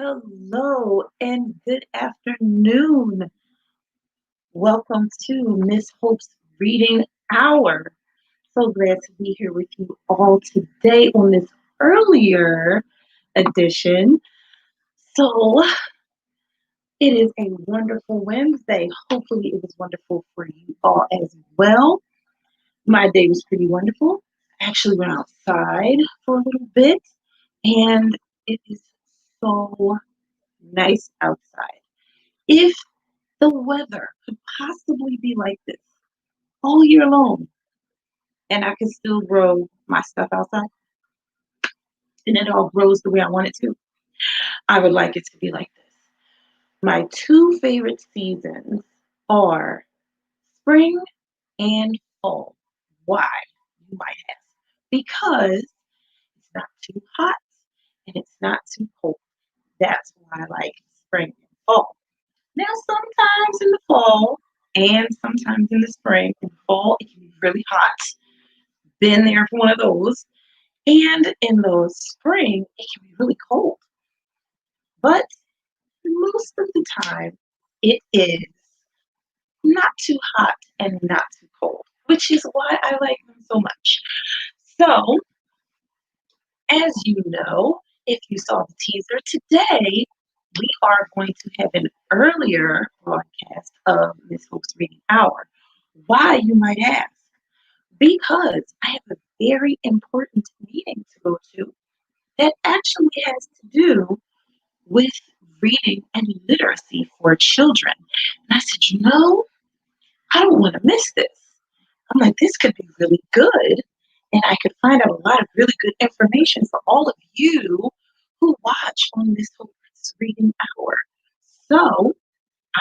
Hello and good afternoon. Welcome to Miss Hope's Reading Hour. So glad to be here with you all today on this earlier edition. So it is a wonderful Wednesday. Hopefully, it was wonderful for you all as well. My day was pretty wonderful. I actually went outside for a little bit, and it is so nice outside. If the weather could possibly be like this all year long, and I could still grow my stuff outside, and it all grows the way I want it to. I would like it to be like this. My two favorite seasons are spring and fall. Why? You might ask. Because it's not too hot and it's not too cold. That's why I like spring and fall. Now, sometimes in the fall and sometimes in the spring, in the fall, it can be really hot. Been there for one of those. And in the spring, it can be really cold. But most of the time, it is not too hot and not too cold, which is why I like them so much. So, as you know, if you saw the teaser, today we are going to have an earlier broadcast of Miss Hope's Reading Hour. Why, you might ask? Because I have a very important meeting to go to that actually has to do with reading and literacy for children. And I said, I don't want to miss this. I'm like, this could be really good. And I could find out a lot of really good information for all of you who watch on this whole reading hour. So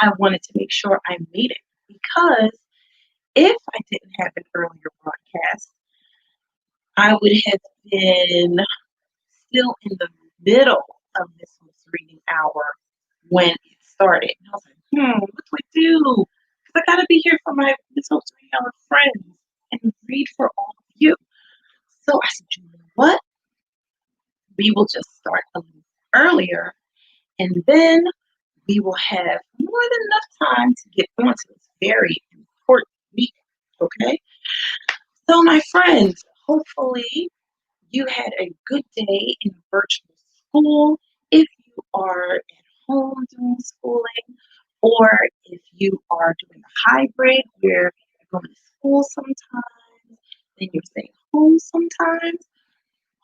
I wanted to make sure I made it because if I didn't have an earlier broadcast, I would have been still in the middle of this reading hour when it started. And I was like, what do I do? Because I got to be here for my Miss Hope's Reading Hour friends and read for all of you. So I said, you know what? We will just start a little earlier and then we will have more than enough time to get onto this very important meeting. Okay? So, my friends, hopefully you had a good day in virtual school. If you are at home doing schooling, or if you are doing a hybrid where you're going to school sometimes, then you're staying home sometimes.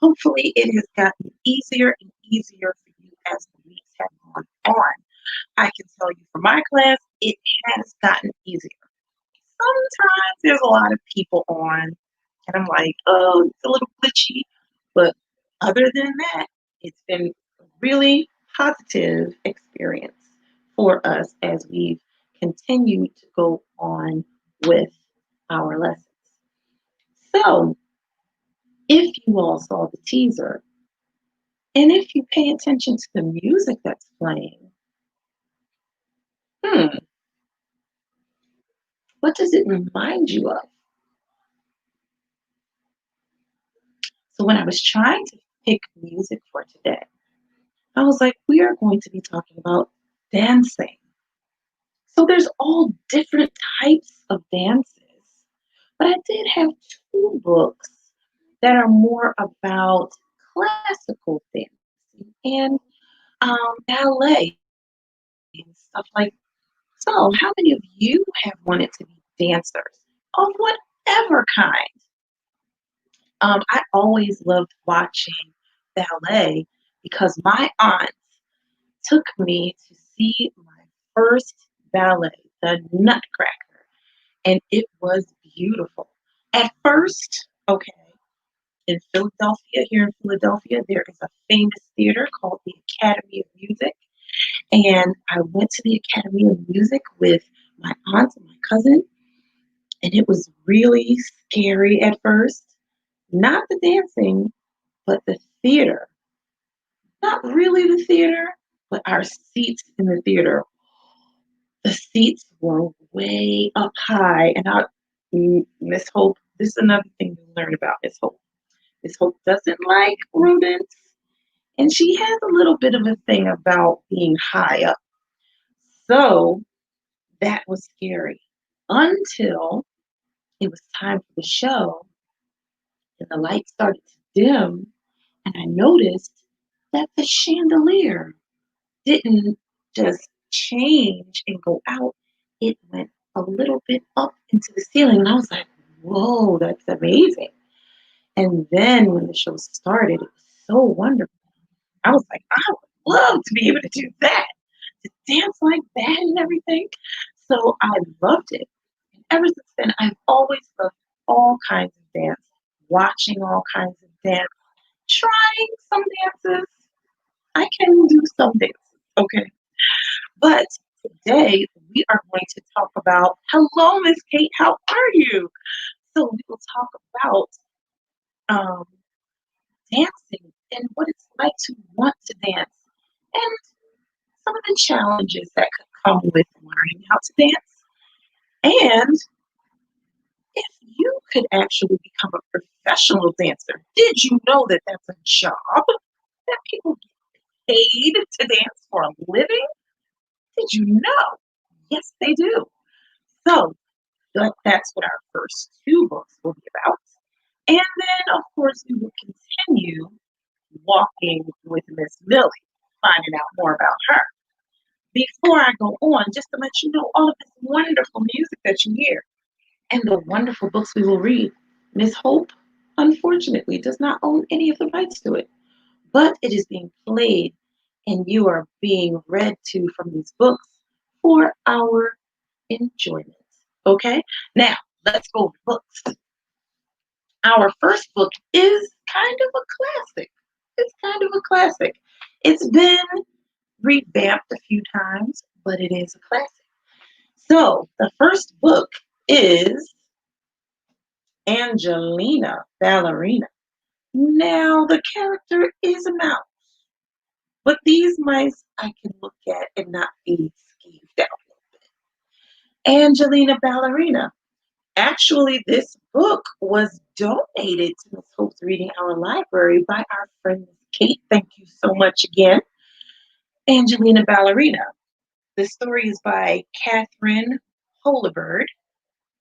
Hopefully, it has gotten easier and easier for you as the weeks have gone on. I can tell you for my class, it has gotten easier. Sometimes there's a lot of people on, and I'm like, oh, it's a little glitchy. But other than that, it's been a really positive experience for us as we've continued to go on with our lessons. So, if you all saw the teaser, and if you pay attention to the music that's playing, hmm, what does it remind you of? So when I was trying to pick music for today, I was like, we are going to be talking about dancing. So there's all different types of dances, but I did have two books that are more about classical dancing and ballet and stuff like that. So how many of you have wanted to be dancers of whatever kind? I always loved watching ballet because my aunt took me to see my first ballet, the Nutcracker, and it was beautiful. At first, okay, in Philadelphia, here in Philadelphia, there is a famous theater called the Academy of Music. And I went to the Academy of Music with my aunt and my cousin, and it was really scary at first. Not the dancing, but the theater. Not really the theater, but our seats in the theater. The seats were way up high. And Miss Hope, this is another thing to learn about Miss Hope. Miss Hope doesn't like rodents And she has a little bit of a thing about being high up. So that was scary until it was time for the show and the lights started to dim. And I noticed that the chandelier didn't just change and go out, it went a little bit up into the ceiling. And I was like, whoa, that's amazing. And then when the show started, it was so wonderful. I was like, I would love to be able to do that, to dance like that and everything. So I loved it. And ever since then, I've always loved all kinds of dance, watching all kinds of dance, trying some dances. I can do some dances, okay? But today we are going to talk about, hello, Miss Kate, how are you? So we will talk about um, dancing and what it's like to want to dance and some of the challenges that could come with learning how to dance. And if you could actually become a professional dancer, did you know that that's a job that people get paid to dance for a living? Did you know? Yes, they do. So that's what our first two books will be about. And then, of course, we will continue walking with Miss Millie, finding out more about her. Before I go on, just to let you know all of this wonderful music that you hear and the wonderful books we will read, Miss Hope, unfortunately, does not own any of the rights to it, but it is being played and you are being read to from these books for our enjoyment. Okay? Now, let's go over books. Our first book is kind of a classic. It's kind of a classic. It's been revamped a few times, but it is a classic. So the first book is Angelina Ballerina. Now the character is a mouse, but these mice I can look at and not be skeeved out. Angelina Ballerina. Actually, this book was donated to Miss Hope's Reading Our Library by our friend Miss Kate. Thank you so much again. Angelina Ballerina. The story is by Catherine Holabird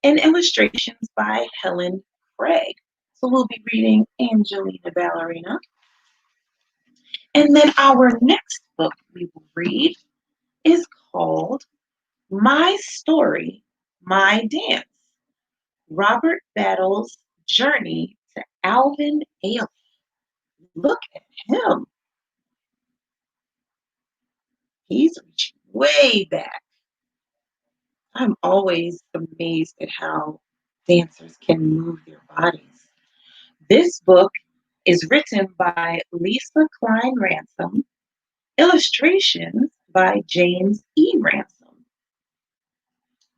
and illustrations by Helen Craig. So we'll be reading Angelina Ballerina. And then our next book we will read is called My Story, My Dance. Robert Battle's Journey to Alvin Ailey. Look at him. He's reaching way back. I'm always amazed at how dancers can move their bodies. This book is written by Lisa Klein Ransom, illustrations by James E. Ransom.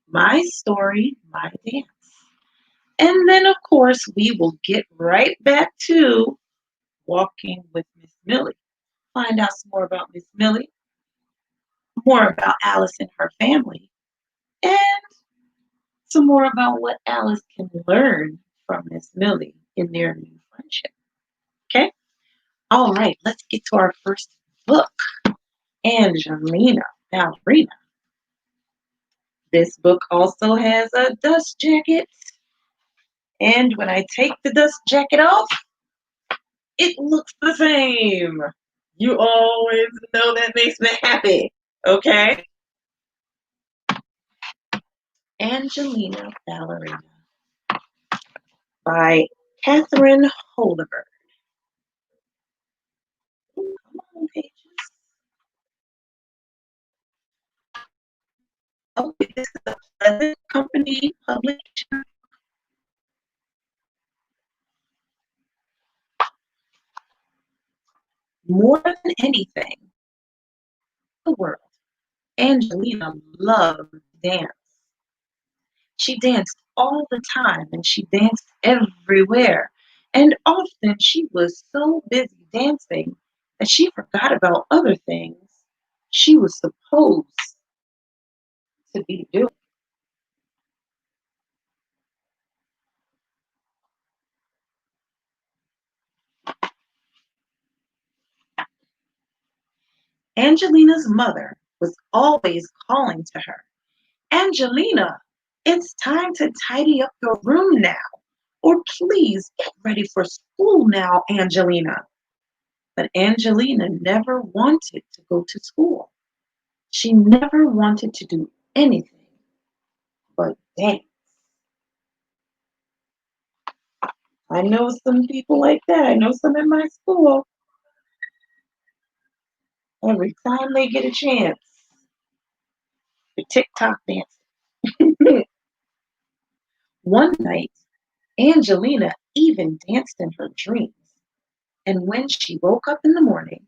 My Story, My Dance. And then, of course, we will get right back to Walking with Miss Millie. Find out some more about Miss Millie, more about Alice and her family, and some more about what Alice can learn from Miss Millie in their new friendship. Okay? All right, let's get to our first book, Angelina Ballerina. This book also has a dust jacket, and when I take the dust jacket off, it looks the same. You always know that makes me happy. Okay? Angelina Ballerina by Catherine Holder. Come on, pages. Okay, this is a Pleasant Company publication. More than anything in the world, Angelina loved dance. She danced all the time and she danced everywhere. And often she was so busy dancing that she forgot about other things she was supposed to be doing. Angelina's mother was always calling to her, Angelina, it's time to tidy up your room now. Or please get ready for school now, Angelina. But Angelina never wanted to go to school. She never wanted to do anything but dance. I know some people like that. I know some in my school. Every time they get a chance, the TikTok dancing. One night, Angelina even danced in her dreams. And when she woke up in the morning,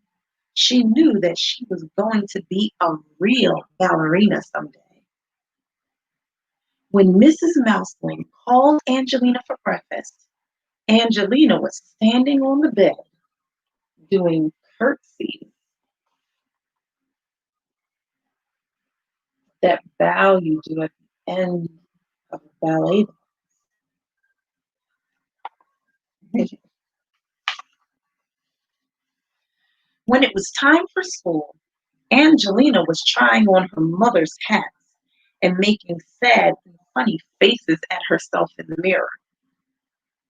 she knew that she was going to be a real ballerina someday. When Mrs. Mouseling called Angelina for breakfast, Angelina was standing on the bed doing curtsies that bow you do at the end of a ballet. When it was time for school, Angelina was trying on her mother's hats and making sad and funny faces at herself in the mirror.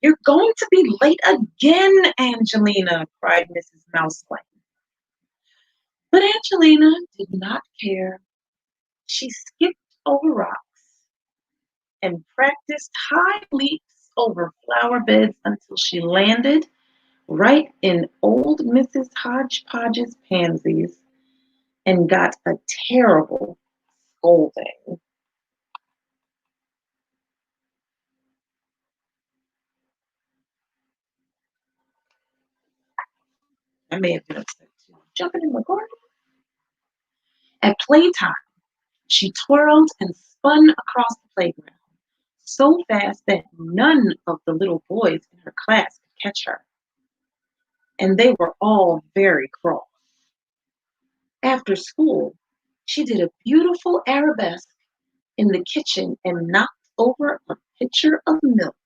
You're going to be late again, Angelina, cried Mrs. Mouseling. But Angelina did not care. She skipped over rocks and practiced high leaps over flower beds until she landed right in old Mrs. Hodgepodge's pansies and got a terrible scolding. I may have been upset too. Jumping in the garden. At playtime, she twirled and spun across the playground so fast that none of the little boys in her class could catch her, and they were all very cross. After school, she did a beautiful arabesque in the kitchen and knocked over a pitcher of milk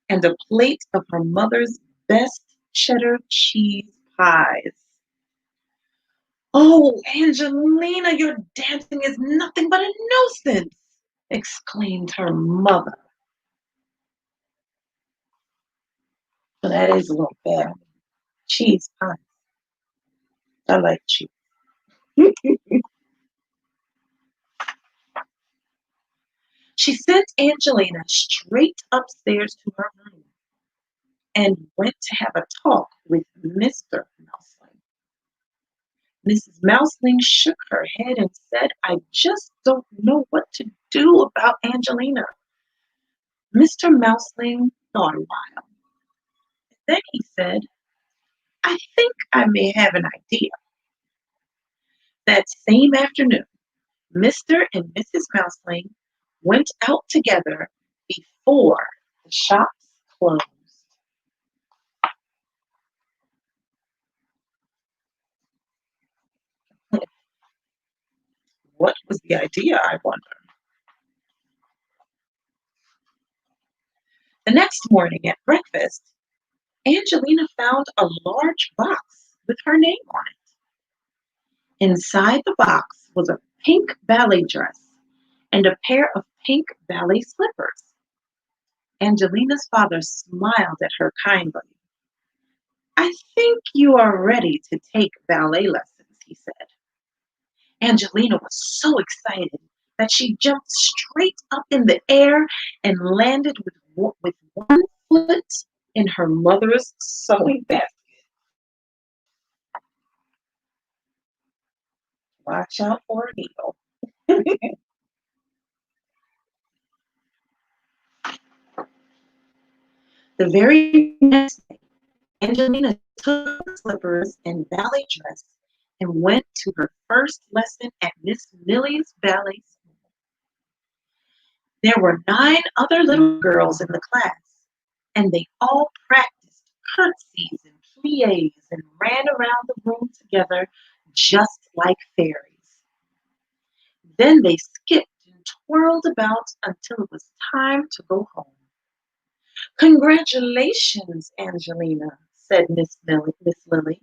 and a plate of her mother's best cheddar cheese pies. Oh, Angelina, your dancing is nothing but a nuisance, exclaimed her mother. So that is a little bad. Cheese pie. I like cheese. She sent Angelina straight upstairs to her room and went to have a talk with Mr. Mouseling. Mrs. Mouseling shook her head and said, I just don't know what to do about Angelina. Mr. Mouseling thought a while. Then he said, I think I may have an idea. That same afternoon, Mr. and Mrs. Mouseling went out together before the shops closed. What was the idea, I wonder? The next morning at breakfast, Angelina found a large box with her name on it. Inside the box was a pink ballet dress and a pair of pink ballet slippers. Angelina's father smiled at her kindly. I think you are ready to take ballet lessons, he said. Angelina was so excited that she jumped straight up in the air and landed with one foot in her mother's sewing basket. Watch out for a needle. The very next day, Angelina took her slippers and ballet dress and went to her first lesson at Miss Millie's ballet school. There were 9 other little girls in the class, and they all practiced curtsies and plies and ran around the room together just like fairies. Then they skipped and twirled about until it was time to go home. Congratulations, Angelina, said Miss Lily.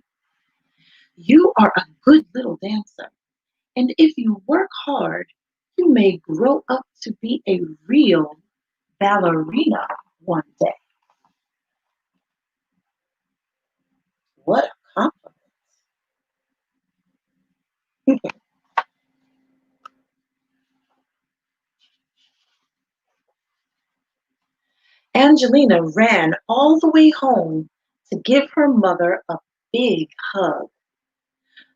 You are a good little dancer, and if you work hard, you may grow up to be a real ballerina one day. What a compliment. Angelina ran all the way home to give her mother a big hug.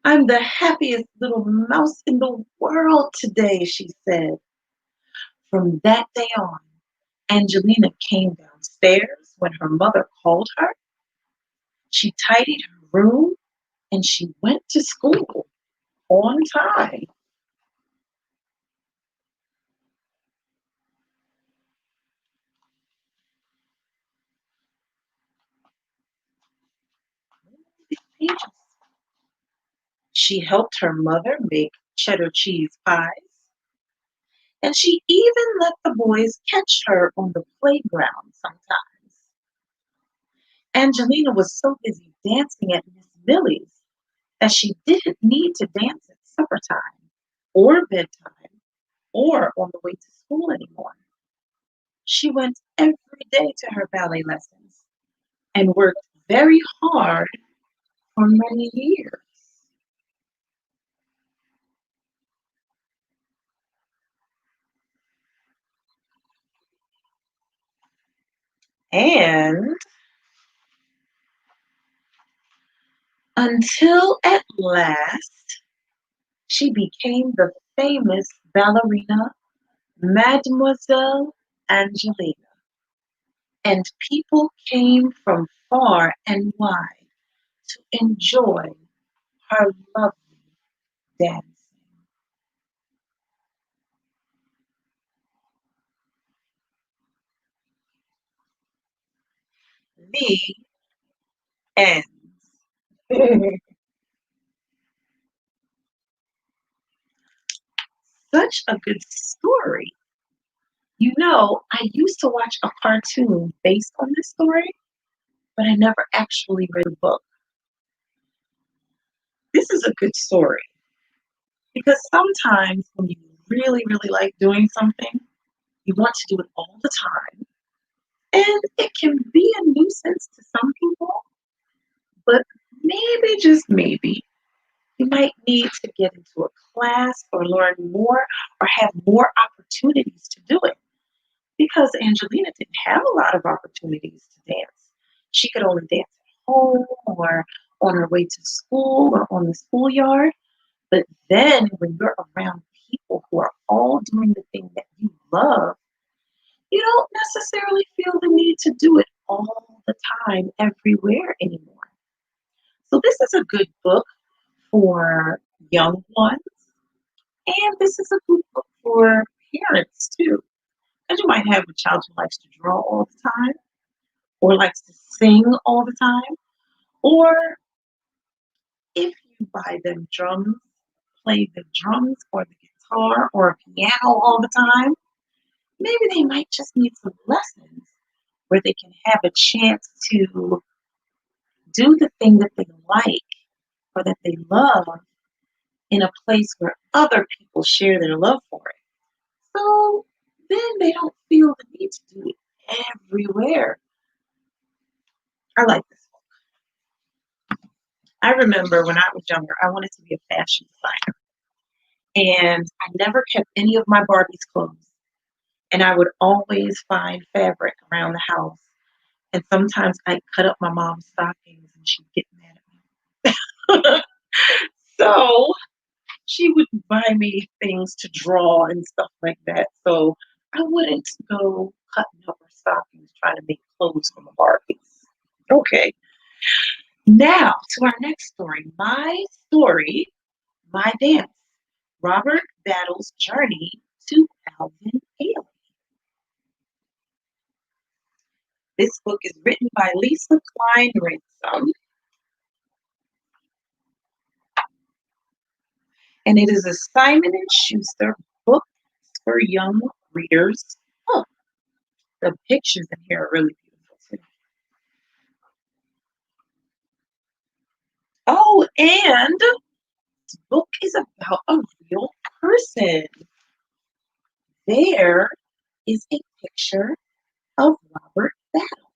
I'm the happiest little mouse in the world today, she said. From that day on, Angelina came downstairs when her mother called her. She tidied her room and she went to school on time. She helped her mother make cheddar cheese pies, and she even let the boys catch her on the playground sometimes. Angelina was so busy dancing at Miss Millie's that she didn't need to dance at supper time or bedtime or on the way to school anymore. She went every day to her ballet lessons and worked very hard for many years. And until at last she became the famous ballerina Mademoiselle Angelina, and people came from far and wide to enjoy her lovely dancing. The end. Such a good story. You know, I used to watch a cartoon based on this story, but I never actually read a book. This is a good story because sometimes when you really, really like doing something, you want to do it all the time. And it can be a nuisance to some people, but maybe, just maybe, you might need to get into a class or learn more or have more opportunities to do it. Because Angelina didn't have a lot of opportunities to dance. She could only dance at home or on her way to school or on the schoolyard. But then when you're around people who are all doing the thing that you love, you don't necessarily feel the need to do it all the time, everywhere anymore. So this is a good book for young ones, and this is a good book for parents too. Because you might have a child who likes to draw all the time, or likes to sing all the time, or if you buy them drums, play the drums or the guitar or piano all the time, maybe they might just need some lessons where they can have a chance to do the thing that they like or that they love in a place where other people share their love for it. So then they don't feel the need to do it everywhere. I like this one. I remember when I was younger, I wanted to be a fashion designer. And I never kept any of my Barbie's clothes. And I would always find fabric around the house. And sometimes I'd cut up my mom's stockings and she'd get mad at me. So she would buy me things to draw and stuff like that. So I wouldn't go cutting up her stockings trying to make clothes for my Barbies. Okay. Now to our next story. My story, my dance. Robert Battle's journey to Alvin Ailey. This book is written by Lisa Klein Ransom, and it is a Simon and Schuster book for young readers. Oh, the pictures in here are really beautiful too. Oh, and about a real person. There is a picture of Robert Battle,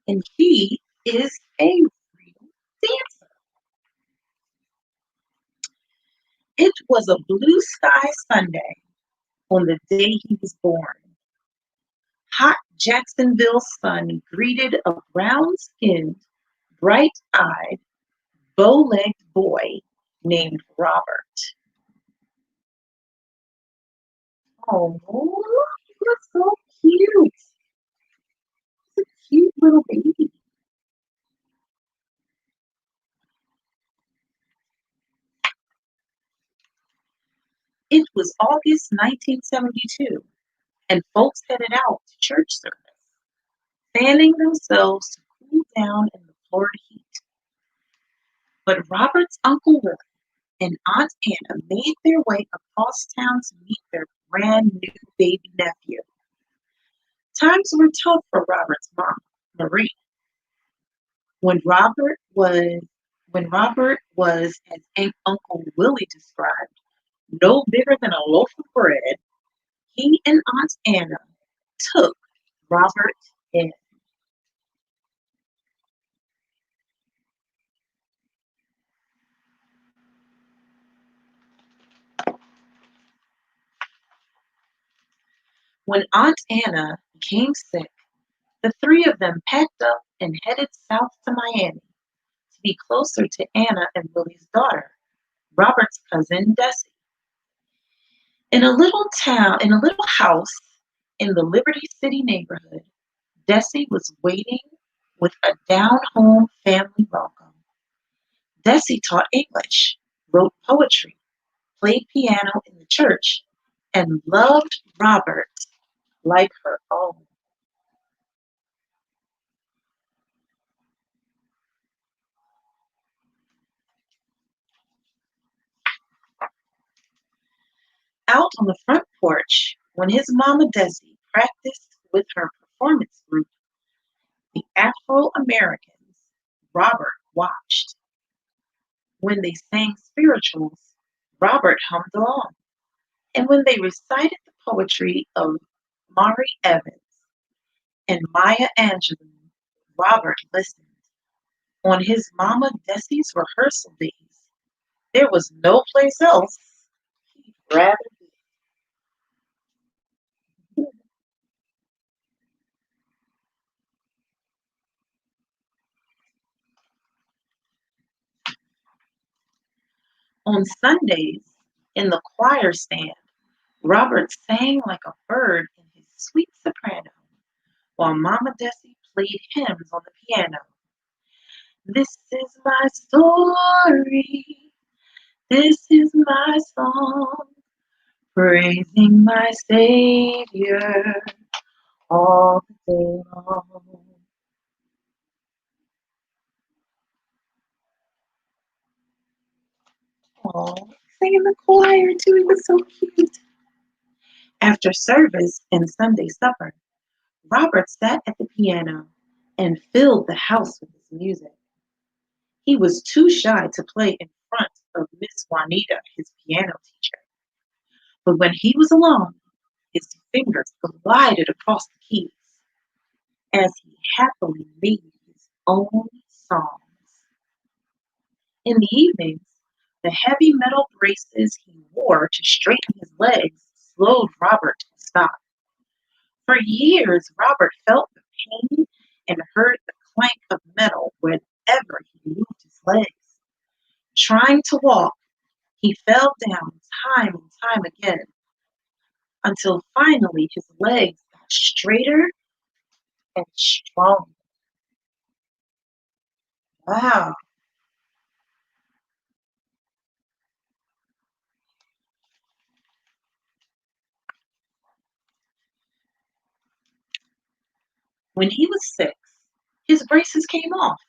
and he is a real dancer. It was a blue sky Sunday on the day he was born. Hot Jacksonville sun greeted a brown-skinned, bright-eyed, bow-legged boy named Robert. Oh, he looks so cute. He's a cute little baby. It was August 1972, and folks headed out to church service, fanning themselves to cool down in the Florida heat. But Robert's Uncle Willie and Aunt Anna made their way across town to meet their brand new baby nephew. Times were tough for Robert's mom, Marie. When Robert was when Robert was, as Uncle Willie described, no bigger than a loaf of bread, he and Aunt Anna took Robert in. When Aunt Anna became sick, the three of them packed up and headed south to Miami to be closer to Anna and Willie's daughter, Robert's cousin Desi. In a little house in the Liberty City neighborhood, Desi was waiting with a down home family welcome. Desi taught English, wrote poetry, played piano in the church, and loved Robert like her own. Out on the front porch, when his mama Desi practiced with her performance group, the Afro Americans, Robert watched. When they sang spirituals, Robert hummed along. And when they recited the poetry of Mari Evans and Maya Angelou, Robert listened. On his mama Desi's rehearsal days, there was no place else he'd rather be. On Sundays, in the choir stand, Robert sang like a bird in his sweet soprano, while Mama Desi played hymns on the piano. This is my story, this is my song, praising my Savior all the day long. Oh, sang in the choir too. He was so cute. After service and Sunday supper, Robert sat at the piano and filled the house with his music. He was too shy to play in front of Miss Juanita, his piano teacher. But when he was alone, his fingers glided across the keys as he happily made his own songs. In the evenings, the heavy metal braces he wore to straighten his legs slowed Robert to a stop. For years, Robert felt the pain and heard the clank of metal whenever he moved his legs. Trying to walk, he fell down time and time again until finally his legs got straighter and stronger. Wow. When he was 6, his braces came off,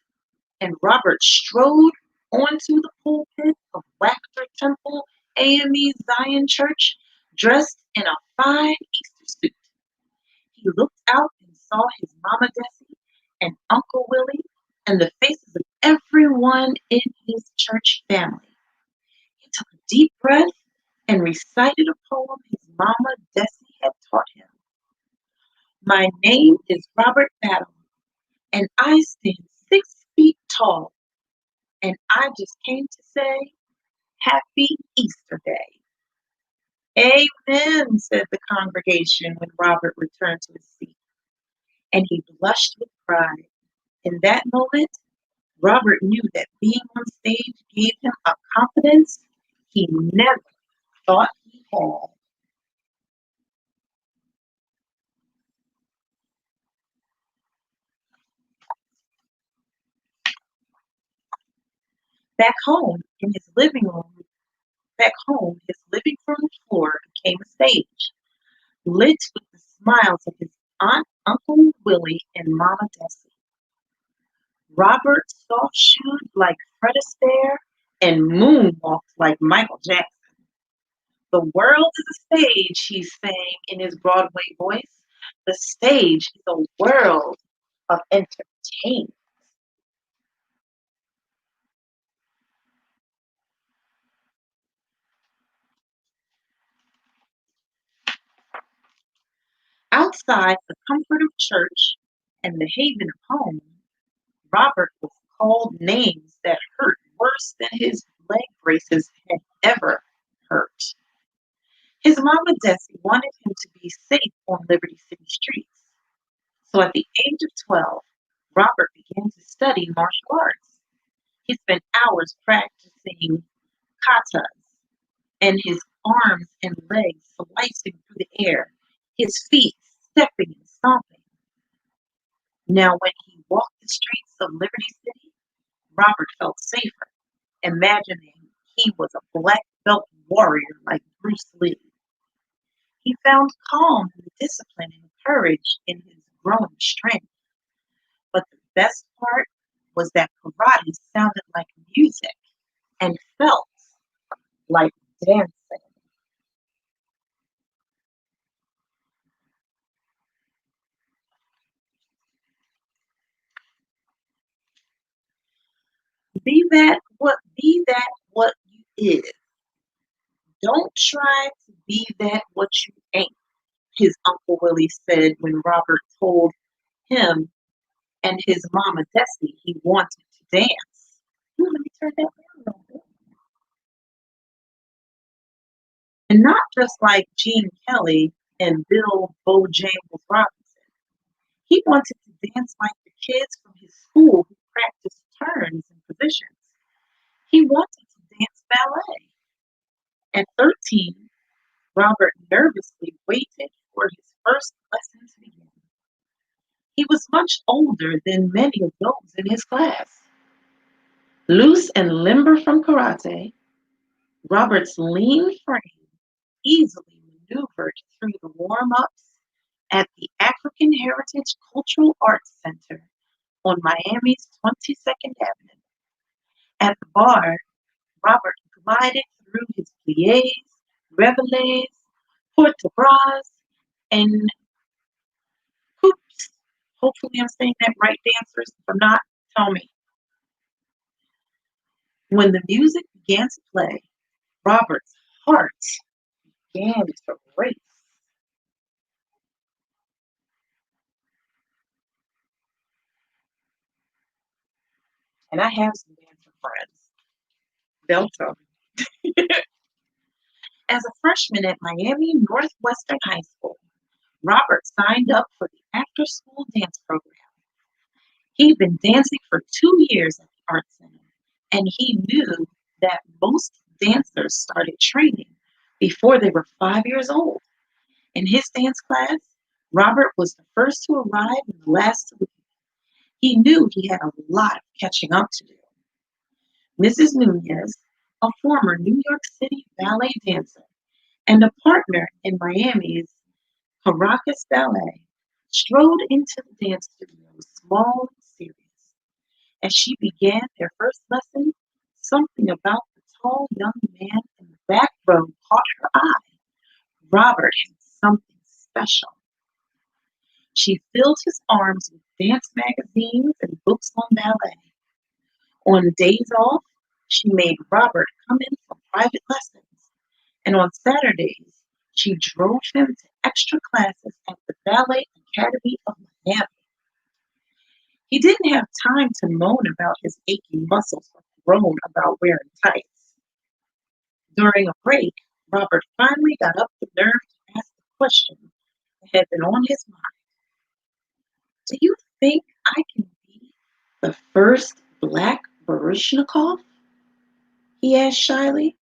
and Robert strode onto the pulpit of Wachter Temple AME Zion Church dressed in a fine Easter suit. He looked out and saw his Mama Desi and Uncle Willie and the faces of everyone in his church family. He took a deep breath and recited a poem his mama Desi had taught him. My name is Robert Battle, and I stand 6 feet tall, and I just came to say Happy Easter Day. Amen, said the congregation when Robert returned to his seat, and he blushed with pride. In that moment, Robert knew that being on stage gave him a confidence he never thought he had. Back home, in his living room, back home, his living room floor became a stage, lit with the smiles of his aunt, Uncle Willie, and Mama Desi. Robert soft-shoed like Fred Astaire and moonwalked like Michael Jackson. The world is a stage, he sang in his Broadway voice. The stage is a world of entertainment. Outside the comfort of church and the haven of home, Robert was called names that hurt worse than his leg braces had ever hurt. His mama Desi wanted him to be safe on Liberty City streets. So at the age of 12, Robert began to study martial arts. He spent hours practicing katas and his arms and legs slicing through the air, his feet stepping and stomping. Now, when he walked the streets of Liberty City, Robert felt safer, imagining he was a black belt warrior like Bruce Lee. He found calm and discipline and courage in his growing strength. But the best part was that karate sounded like music and felt like dancing. Be that what you is. Don't try to be that what you ain't, his Uncle Willie said when Robert told him and his mama Desi he wanted to dance. Let me turn that down a little bit. And not just like Gene Kelly and Bill Bojangles Robinson. He wanted to dance like the kids from his school who practiced turns and positions. He wanted to dance ballet. At 13, Robert nervously waited for his first lesson to begin. He was much older than many of those in his class. Loose and limber from karate, Robert's lean frame easily maneuvered through the warm ups at the African Heritage Cultural Arts Center on Miami's 22nd Avenue. At the bar, Robert glided through his pliés, reveillés, port de bras, and hoops. Hopefully, I'm saying that right, dancers. If I'm not, tell me. When the music began to play, Robert's heart began to race. And I have some dancer friends. They'll tell me. As a freshman at Miami Northwestern High School, Robert signed up for the after school dance program. He'd been dancing for 2 years at the Art Center, and he knew that most dancers started training before they were 5 years old. In his dance class, Robert was the first to arrive and the last to leave. He knew he had a lot of catching up to do. Mrs. Nunez, a former New York City ballet dancer and a partner in Miami's Caracas Ballet, strode into the dance studio small and serious. As she began their first lesson, something about the tall young man in the back row caught her eye. Robert had something special. She filled his arms with dance magazines and books on ballet. On days off, she made Robert come in from private lessons, and on Saturdays, she drove him to extra classes at the Ballet Academy of Miami. He didn't have time to moan about his aching muscles or groan about wearing tights. During a break, Robert finally got up the nerve to ask the question that had been on his mind. Do you think I can be the first black Baryshnikov? He asked shyly,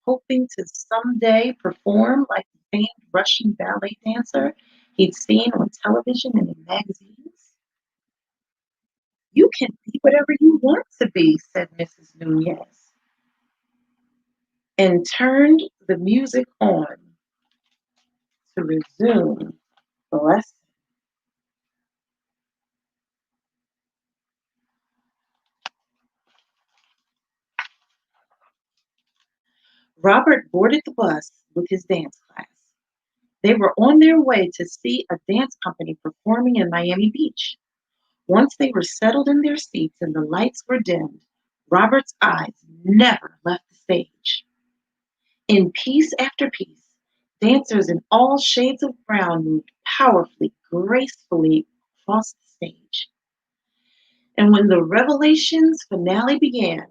hoping to someday perform like the famed Russian ballet dancer he'd seen on television and in magazines. You can be whatever you want to be, said Mrs. Nunez, and turned the music on to resume the lesson. Robert boarded the bus with his dance class. They were on their way to see a dance company performing in Miami Beach. Once they were settled in their seats and the lights were dimmed, Robert's eyes never left the stage. In piece after piece, dancers in all shades of brown moved powerfully, gracefully across the stage. And when the Revelations finale began,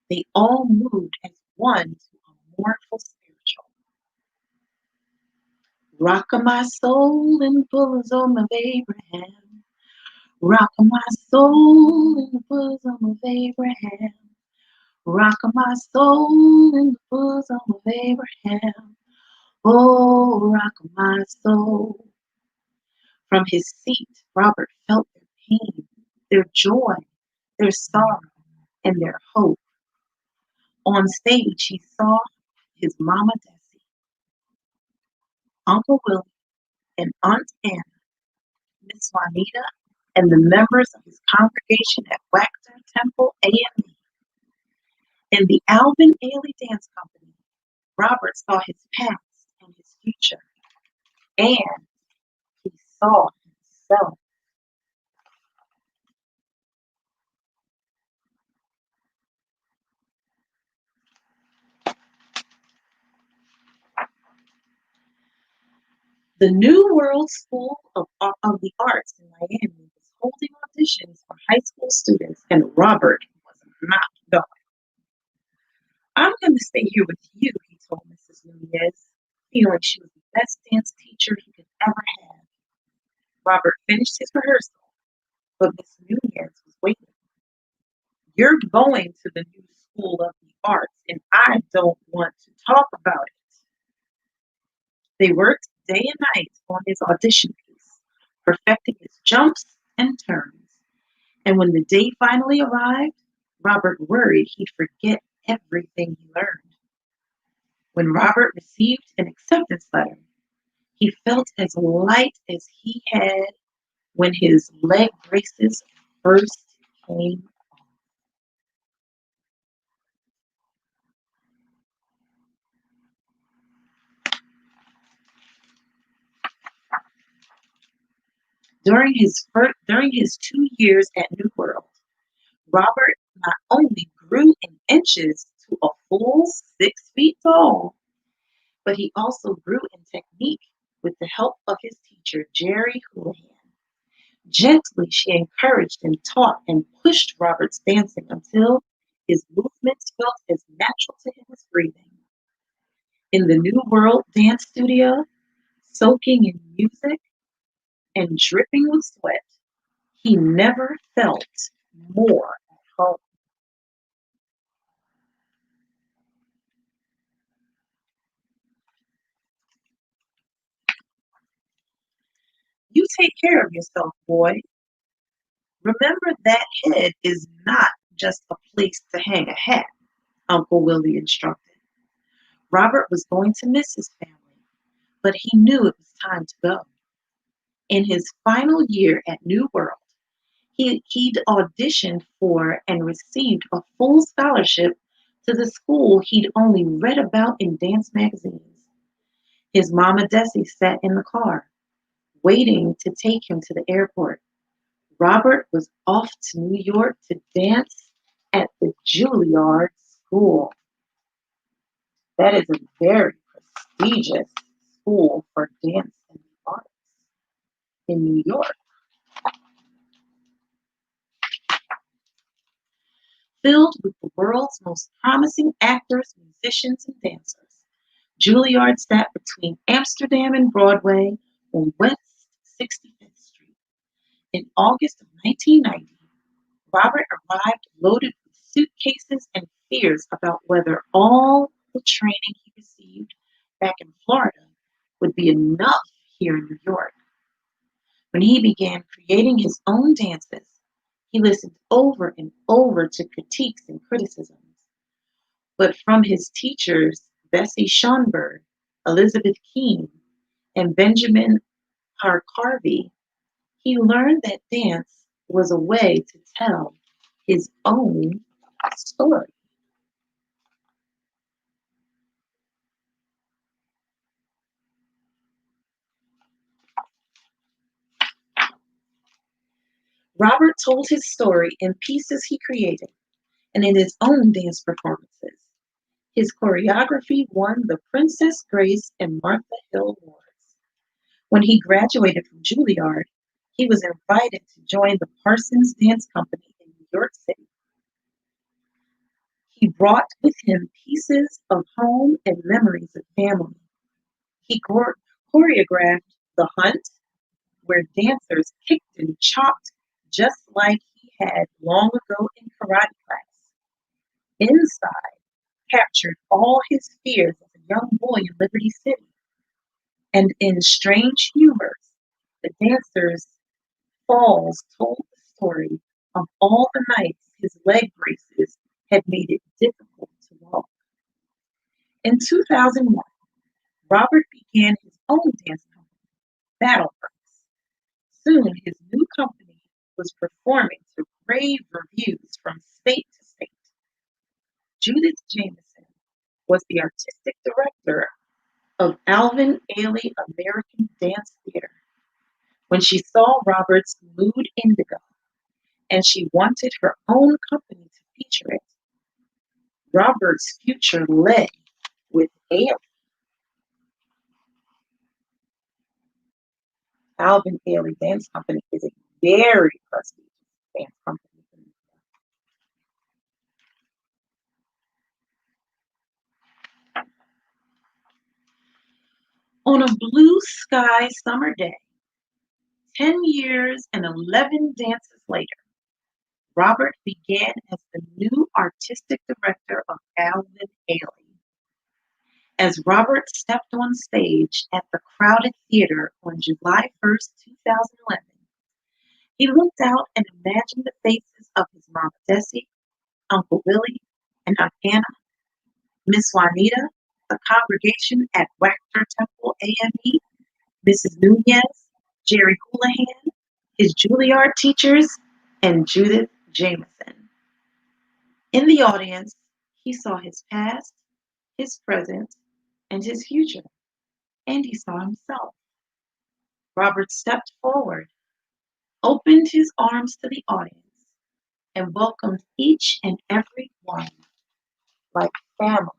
they all moved as one to a mournful spiritual. Rock of my soul in the bosom of Abraham. Rock of my soul in the bosom of Abraham. Rock of my soul in the bosom of Abraham. Oh, rock of my soul. From his seat, Robert felt their pain, their joy, their sorrow, and their hope. On stage, he saw his Mama Desi, Uncle Willie, and Aunt Anna, Miss Juanita, and the members of his congregation at Waxter Temple A&E. In the Alvin Ailey Dance Company, Robert saw his past and his future, and he saw himself. The New World School of the Arts in Miami was holding auditions for high school students, and Robert was not going. I'm going to stay here with you, he told Mrs. Nunez, feeling she was the best dance teacher he could ever have. Robert finished his rehearsal, but Miss Nunez was waiting. You're going to the New School of the Arts, and I don't want to talk about it. They worked day and night on his audition piece, perfecting his jumps and turns. And when the day finally arrived, Robert worried he'd forget everything he learned. When Robert received an acceptance letter, he felt as light as he had when his leg braces first came. During his 2 years at New World, Robert not only grew in inches to a full 6 feet tall, but he also grew in technique with the help of his teacher, Jerry Houlihan. Gently, she encouraged and taught and pushed Robert's dancing until his movements felt as natural to him as breathing. In the New World dance studio, soaking in music and dripping with sweat, he never felt more at home. You take care of yourself, boy. Remember that head is not just a place to hang a hat, Uncle Willie instructed. Robert was going to miss his family, but he knew it was time to go. In his final year at New World, he'd auditioned for and received a full scholarship to the school he'd only read about in dance magazines. His mama Desi sat in the car, waiting to take him to the airport. Robert was off to New York to dance at the Juilliard School. That is a very prestigious school for dance and arts in New York, filled with the world's most promising actors, musicians, and dancers. Juilliard sat between Amsterdam and Broadway on West 65th Street. In August of 1990, Robert arrived loaded with suitcases and fears about whether all the training he received back in Florida would be enough here in New York. When he began creating his own dances, he listened over and over to critiques and criticisms. But from his teachers, Bessie Schonberg, Elizabeth Keene, and Benjamin Harkavy, he learned that dance was a way to tell his own story. Robert told his story in pieces he created and in his own dance performances. His choreography won the Princess Grace and Martha Hill Awards. When he graduated from Juilliard, he was invited to join the Parsons Dance Company in New York City. He brought with him pieces of home and memories of family. He choreographed The Hunt, where dancers kicked and chopped just like he had long ago in karate class. Inside captured all his fears as a young boy in Liberty City. And in strange humors, the dancers' falls told the story of all the nights his leg braces had made it difficult to walk. In 2001, Robert began his own dance company, Battleworks. Soon his new company was performing to rave reviews from state to state. Judith Jamison was the artistic director of Alvin Ailey American Dance Theater. When she saw Robert's Mood Indigo and she wanted her own company to feature it, Robert's future lay with Ailey. Alvin Ailey Dance Company is a very prestigious dance company. On a blue sky summer day, 10 years and 11 dances later, Robert began as the new artistic director of Alvin Ailey. As Robert stepped on stage at the crowded theater on July 1st, 2011, he looked out and imagined the faces of his Mama Desi, Uncle Willie, and Aunt Anna, Miss Juanita, the congregation at Wachter Temple AME, Mrs. Nunez, Jerry Houlihan, his Juilliard teachers, and Judith Jamison. In the audience, he saw his past, his present, and his future, and he saw himself. Robert stepped forward, opened his arms to the audience, and welcomed each and every one like family.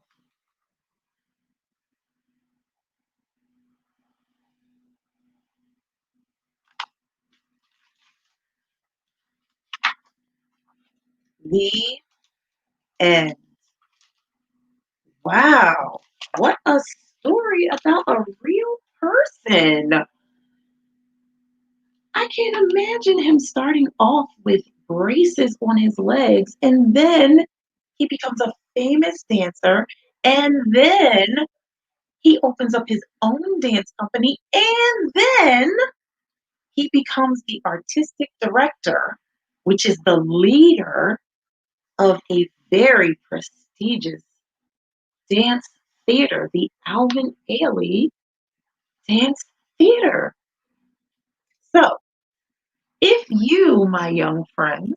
The end. Wow, what a story about a real person. I can't imagine him starting off with braces on his legs and then he becomes a famous dancer and then he opens up his own dance company and then he becomes the artistic director, which is the leader of a very prestigious dance theater, the Alvin Ailey Dance Theater. So, if you, my young friends,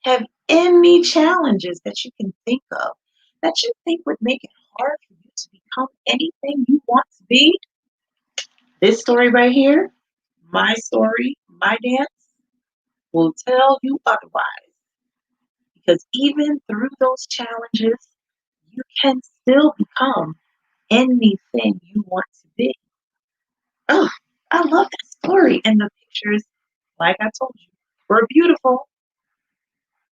have any challenges that you can think of that you think would make it hard for you to become anything you want to be, this story right here, my story, my dance, will tell you otherwise. Because even through those challenges, you can still become anything you want to be. Oh, I love that story. And the pictures, like I told you, were beautiful.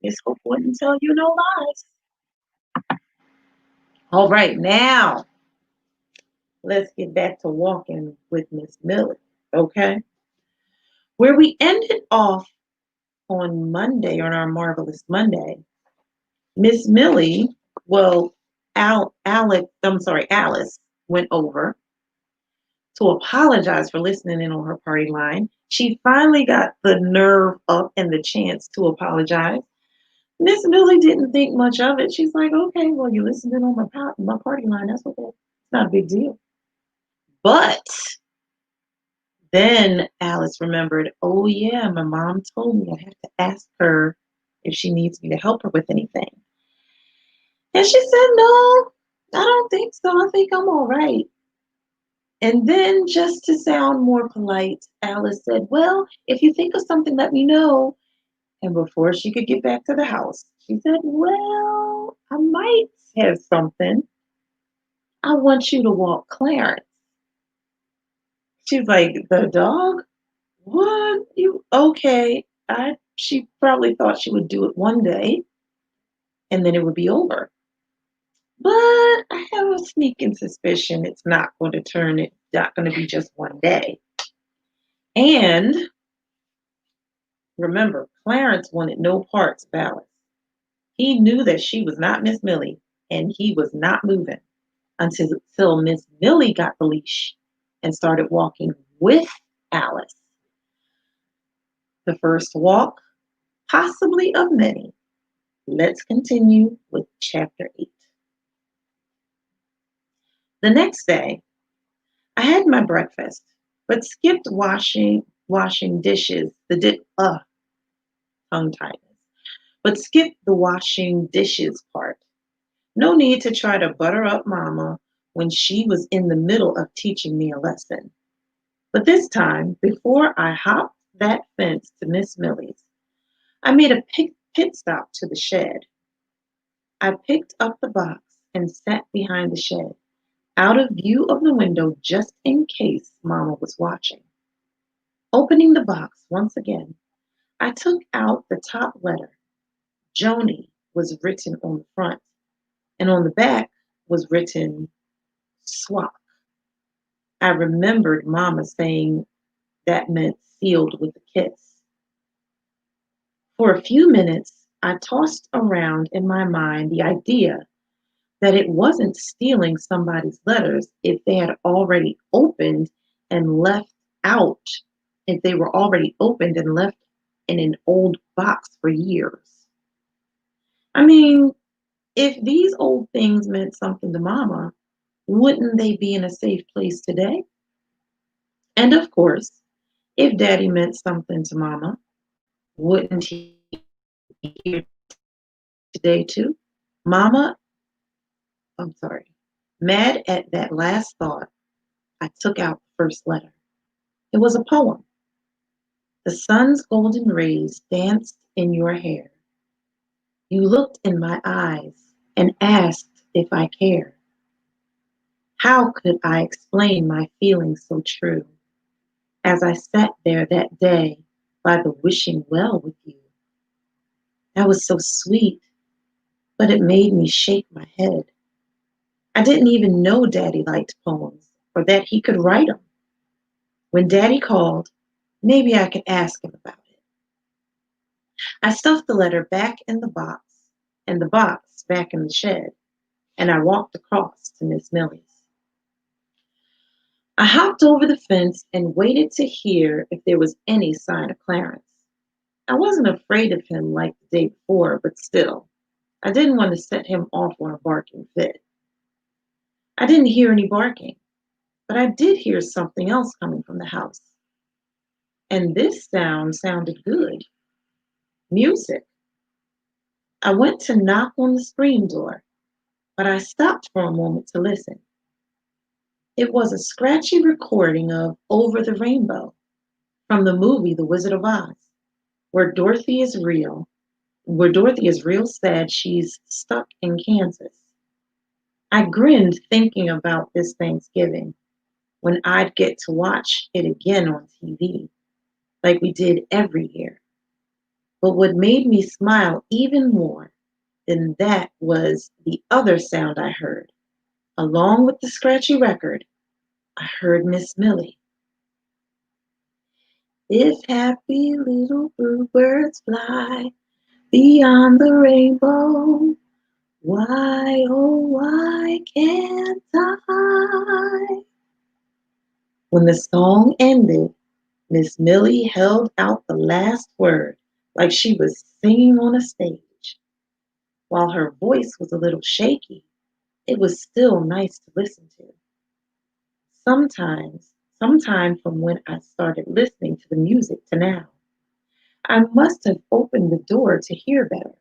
Miss Hope wouldn't tell you no lies. All right, now let's get back to walking with Miss Millie. Okay. Where we ended off on Monday, on our marvelous Monday, Miss Millie, well, Alice went over to apologize for listening in on her party line. She finally got the nerve up and the chance to apologize. Miss Millie didn't think much of it. She's like, okay, well, you listened in on my party line. That's okay. It's not a big deal. But then Alice remembered, oh, yeah, my mom told me I have to ask her if she needs me to help her with anything. And she said, no, I don't think so. I think I'm all right. And then, just to sound more polite, Alice said, well, if you think of something, let me know. And before she could get back to the house, she said, well, I might have something. I want you to walk Clarence. She's like, the dog? What? You okay? She probably thought she would do it one day and then it would be over. But I have a sneaking suspicion it's not going to it's not going to be just one day. And remember, Clarence wanted no parts of Alice. He knew that she was not Miss Millie, and he was not moving until Miss Millie got the leash and started walking with Alice. The first walk, possibly of many. Let's continue with chapter 8. The next day, I had my breakfast, but skipped washing dishes. Tongue tightness. But skipped the washing dishes part. No need to try to butter up Mama when she was in the middle of teaching me a lesson. But this time, before I hopped that fence to Miss Millie's, I made a pit stop to the shed. I picked up the box and sat behind the shed, out of view of the window just in case Mama was watching. Opening the box once again, I took out the top letter. Joni was written on the front, and on the back was written swap. I remembered Mama saying that meant sealed with a kiss. For a few minutes, I tossed around in my mind the idea that it wasn't stealing somebody's letters if they had already opened and left out, if they were already opened and left in an old box for years. I mean, if these old things meant something to Mama, wouldn't they be in a safe place today? And of course, if Daddy meant something to Mama, wouldn't he be here today too? Mama, I'm sorry. Mad at that last thought, I took out the first letter. It was a poem. The sun's golden rays danced in your hair. You looked in my eyes and asked if I cared. How could I explain my feelings so true as I sat there that day by the wishing well with you? That was so sweet, but it made me shake my head. I didn't even know Daddy liked poems or that he could write them. When Daddy called, maybe I could ask him about it. I stuffed the letter back in the box and the box back in the shed, and I walked across to Miss Millie's. I hopped over the fence and waited to hear if there was any sign of Clarence. I wasn't afraid of him like the day before, but still, I didn't want to set him off on a barking fit. I didn't hear any barking, but I did hear something else coming from the house. And this sound sounded good. Music. I went to knock on the screen door, but I stopped for a moment to listen. It was a scratchy recording of Over the Rainbow from the movie The Wizard of Oz, where Dorothy is real sad she's stuck in Kansas. I grinned thinking about this Thanksgiving when I'd get to watch it again on TV, like we did every year. But what made me smile even more than that was the other sound I heard. Along with the scratchy record, I heard Miss Millie. If happy little bluebirds fly beyond the rainbow, why, oh, why can't I? When the song ended, Miss Millie held out the last word like she was singing on a stage. While her voice was a little shaky, it was still nice to listen to. Sometime from when I started listening to the music to now, I must have opened the door to hear better.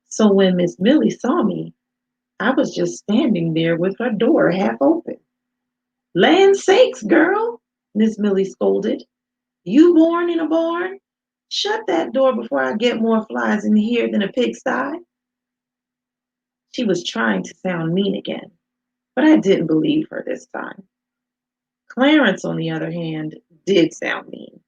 So when Miss Millie saw me, I was just standing there with her door half open. Land sakes, girl, Miss Millie scolded. You born in a barn? Shut that door before I get more flies in here than a pigsty. She was trying to sound mean again, but I didn't believe her this time. Clarence, on the other hand, did sound mean.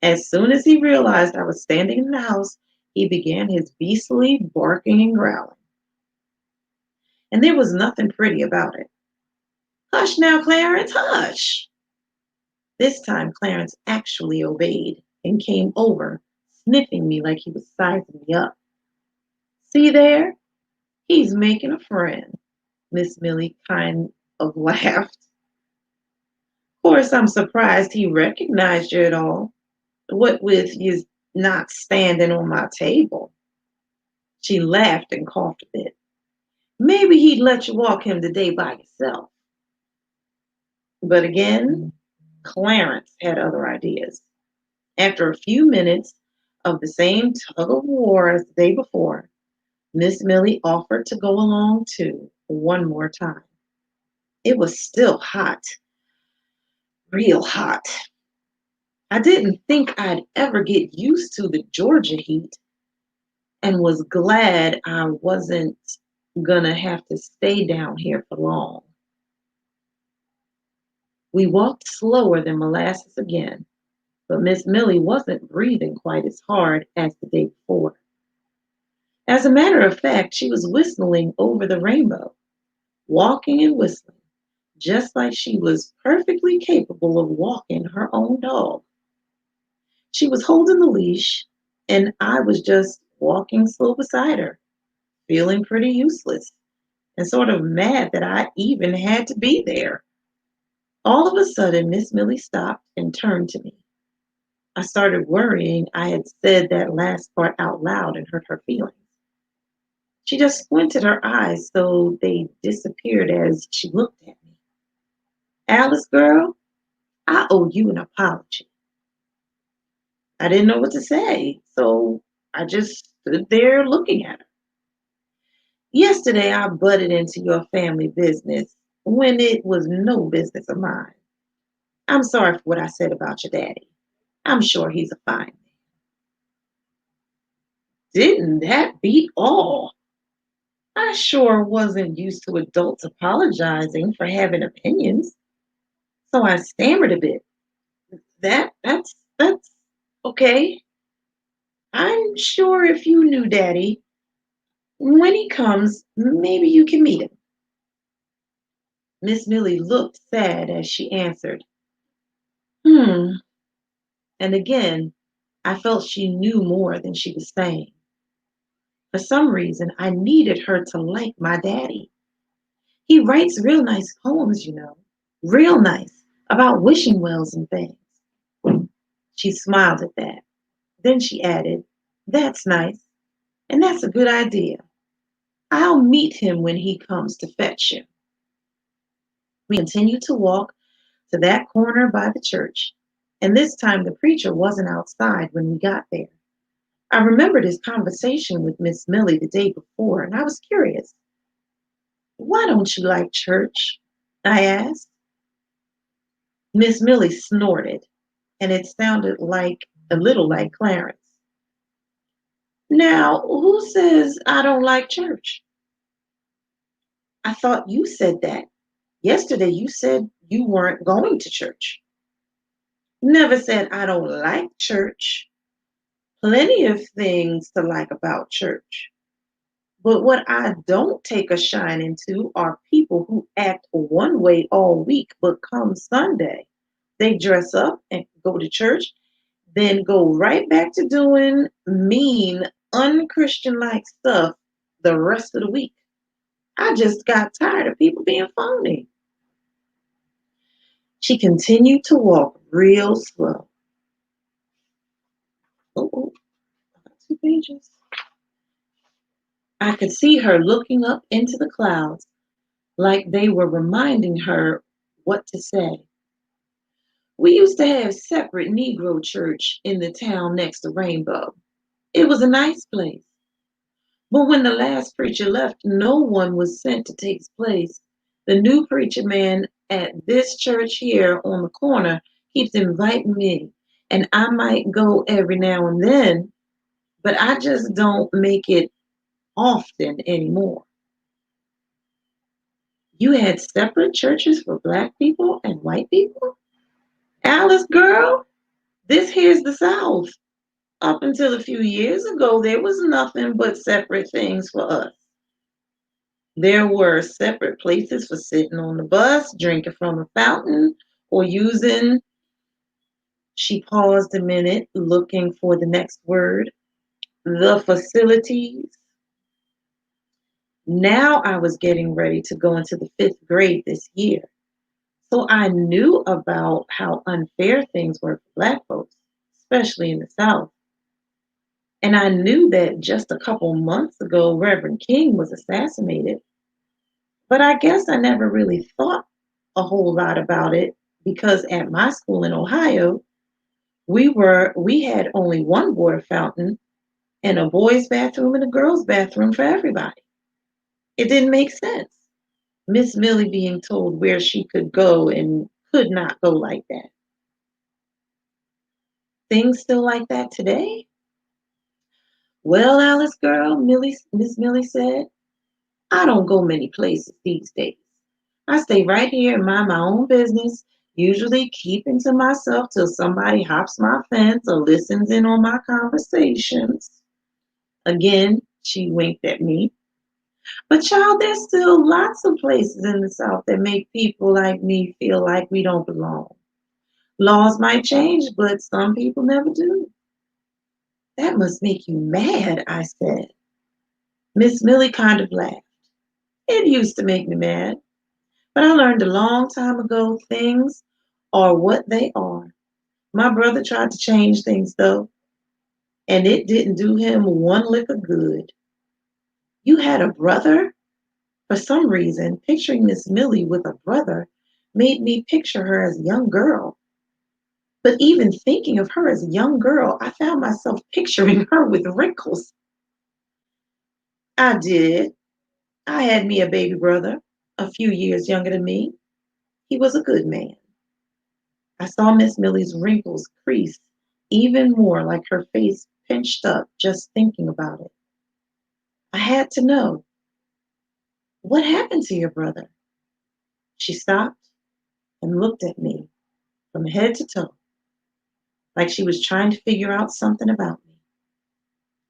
As soon as he realized I was standing in the house, he began his beastly barking and growling. And there was nothing pretty about it. Hush now, Clarence, hush! This time Clarence actually obeyed and came over, sniffing me like he was sizing me up. See there? He's making a friend. Miss Millie kind of laughed. Of course, I'm surprised he recognized you at all. What with you not standing on my table? She laughed and coughed a bit. Maybe he'd let you walk him today by yourself. But again, Clarence had other ideas. After a few minutes of the same tug of war as the day before, Miss Millie offered to go along too one more time. It was still hot, real hot. I didn't think I'd ever get used to the Georgia heat and was glad I wasn't gonna have to stay down here for long. We walked slower than molasses again, but Miss Millie wasn't breathing quite as hard as the day before. As a matter of fact, she was whistling over the rainbow, walking and whistling, just like she was perfectly capable of walking her own dog. She was holding the leash, and I was just walking slow beside her, feeling pretty useless and sort of mad that I even had to be there. All of a sudden, Miss Millie stopped and turned to me. I started worrying I had said that last part out loud and hurt her feelings. She just squinted her eyes so they disappeared as she looked at me. Alice, girl, I owe you an apology. I didn't know what to say, so I just stood there looking at her. Yesterday, I butted into your family business when it was no business of mine. I'm sorry for what I said about your daddy. I'm sure he's a fine man. Didn't that beat all? I sure wasn't used to adults apologizing for having opinions, so I stammered a bit. That's okay. I'm sure if you knew Daddy, when he comes, maybe you can meet him. Miss Millie looked sad as she answered, Hmm. And again, I felt she knew more than she was saying. For some reason, I needed her to like my daddy. He writes real nice poems, real nice, about wishing wells and things. She smiled at that. Then she added, That's nice, and that's a good idea. I'll meet him when he comes to fetch you. We continued to walk to that corner by the church, and this time the preacher wasn't outside when we got there. I remembered his conversation with Miss Millie the day before, and I was curious. Why don't you like church? I asked. Miss Millie snorted, and it sounded like a little like Clarence. Now, who says I don't like church? I thought you said that. Yesterday you said you weren't going to church. Never said I don't like church. Plenty of things to like about church. But what I don't take a shine into are people who act one way all week, but come Sunday, they dress up and go to church, then go right back to doing mean, unchristian like stuff the rest of the week. I just got tired of people being phony. She continued to walk real slow. Oh, I got 2 pages. I could see her looking up into the clouds like they were reminding her what to say. We used to have separate Negro church in the town next to Rainbow. It was a nice place. But when the last preacher left, no one was sent to take his place. The new preacher man at this church here on the corner keeps inviting me, and I might go every now and then, but I just don't make it often anymore. You had separate churches for black people and white people? Alice, girl, this here's the South. Up until a few years ago, there was nothing but separate things for us. There were separate places for sitting on the bus, drinking from a fountain, or using. She paused a minute, looking for the next word. The facilities. Now I was getting ready to go into the 5th grade this year. So I knew about how unfair things were for Black folks, especially in the South. And I knew that just a couple months ago, Reverend King was assassinated. But I guess I never really thought a whole lot about it because at my school in Ohio, we had only one water fountain and a boys' bathroom and a girls' bathroom for everybody. It didn't make sense. Miss Millie being told where she could go and could not go like that. Things still like that today? Well, Alice girl, Miss Millie said, I don't go many places these days. I stay right here and mind my own business, usually keeping to myself till somebody hops my fence or listens in on my conversations. Again, she winked at me. But child, there's still lots of places in the South that make people like me feel like we don't belong. Laws might change, but some people never do. That must make you mad, I said. Miss Millie kind of laughed. It used to make me mad, but I learned a long time ago things are what they are. My brother tried to change things though, and it didn't do him one lick of good. You had a brother? For some reason, picturing Miss Millie with a brother made me picture her as a young girl. But even thinking of her as a young girl, I found myself picturing her with wrinkles. I did. I had me a baby brother, a few years younger than me. He was a good man. I saw Miss Millie's wrinkles crease even more, like her face pinched up just thinking about it. I had to know, what happened to your brother? She stopped and looked at me from head to toe, like she was trying to figure out something about me.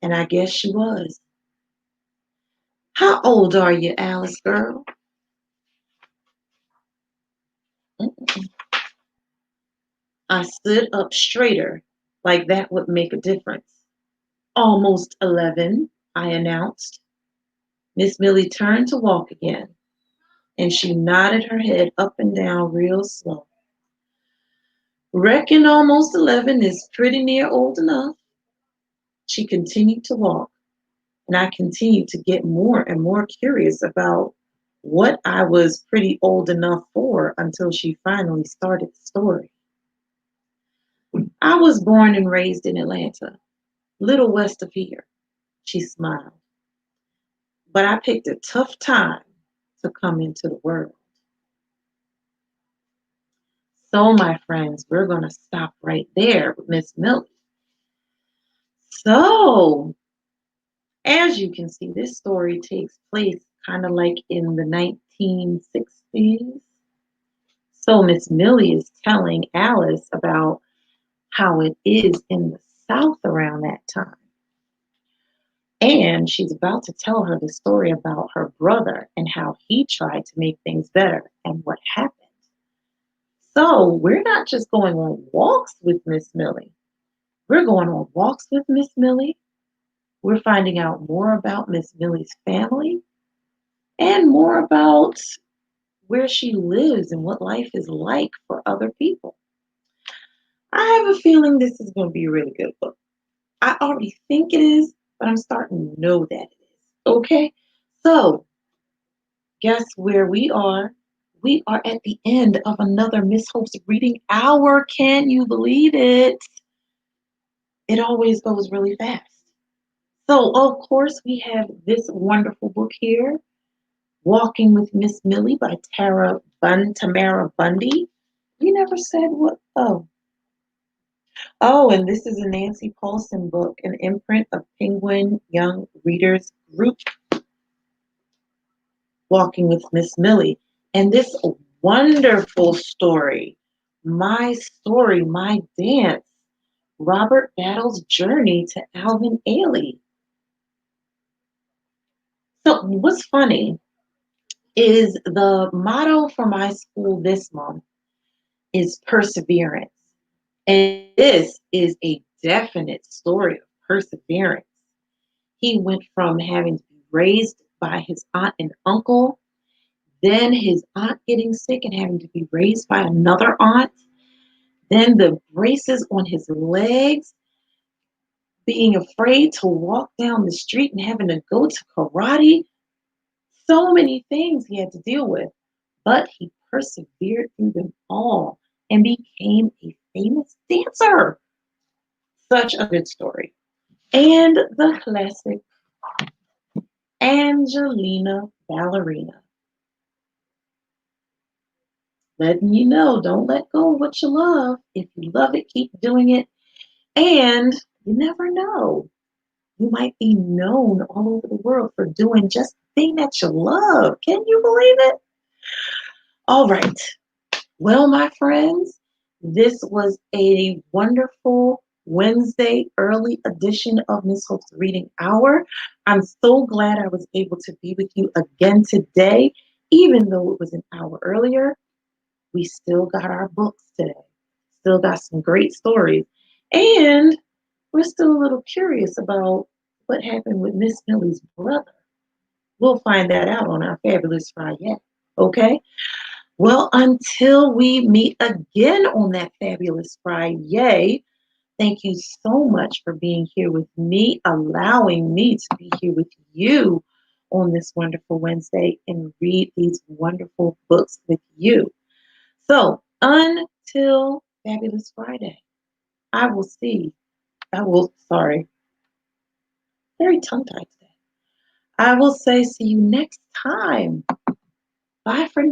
And I guess she was. How old are you, Alice girl? I stood up straighter, like that would make a difference. Almost 11, I announced. Miss Millie turned to walk again, and she nodded her head up and down real slow. Reckon almost 11 is pretty near old enough. She continued to walk, and I continued to get more and more curious about what I was pretty old enough for until she finally started the story. I was born and raised in Atlanta, little west of here. She smiled. But I picked a tough time to come into the world. So, my friends, we're going to stop right there with Miss Millie. So, as you can see, this story takes place kind of like in the 1960s. So Miss Millie is telling Alice about how it is in the South around that time. And she's about to tell her the story about her brother and how he tried to make things better and what happened. So we're not just going on walks with Miss Millie. We're going on walks with Miss Millie. We're finding out more about Miss Millie's family and more about where she lives and what life is like for other people. I have a feeling this is going to be a really good book. I already think it is, but I'm starting to know that it is. Okay? So, guess where we are? We are at the end of another Miss Hope's reading hour. Can you believe it? It always goes really fast. So, of course, we have this wonderful book here, Walking with Miss Millie by Tamara Bundy. You never said what? Oh, and this is a Nancy Paulson book, an imprint of Penguin Young Readers Group, Walking with Miss Millie. And this wonderful story, my dance, Robert Battle's journey to Alvin Ailey. So what's funny is the motto for my school this month is perseverance. And this is a definite story of perseverance. He went from having to be raised by his aunt and uncle, then his aunt getting sick and having to be raised by another aunt, then the braces on his legs, being afraid to walk down the street and having to go to karate. So many things he had to deal with, but he persevered through them all and became a famous dancer. Such a good story. And the classic Angelina Ballerina. Letting you know, don't let go of what you love. If you love it, keep doing it. And you never know. You might be known all over the world for doing just the thing that you love. Can you believe it? All right. Well, my friends, this was a wonderful Wednesday early edition of Miss Hope's Reading Hour. I'm so glad I was able to be with you again today, even though it was an hour earlier. We still got our books today, still got some great stories, and we're still a little curious about what happened with Miss Millie's brother. We'll find that out on our Fabulous Friday. Okay? Well, until we meet again on that Fabulous Friday, thank you so much for being here with me, allowing me to be here with you on this wonderful Wednesday and read these wonderful books with you. So until Fabulous Friday, sorry, very tongue tied today. I will say see you next time. Bye for now.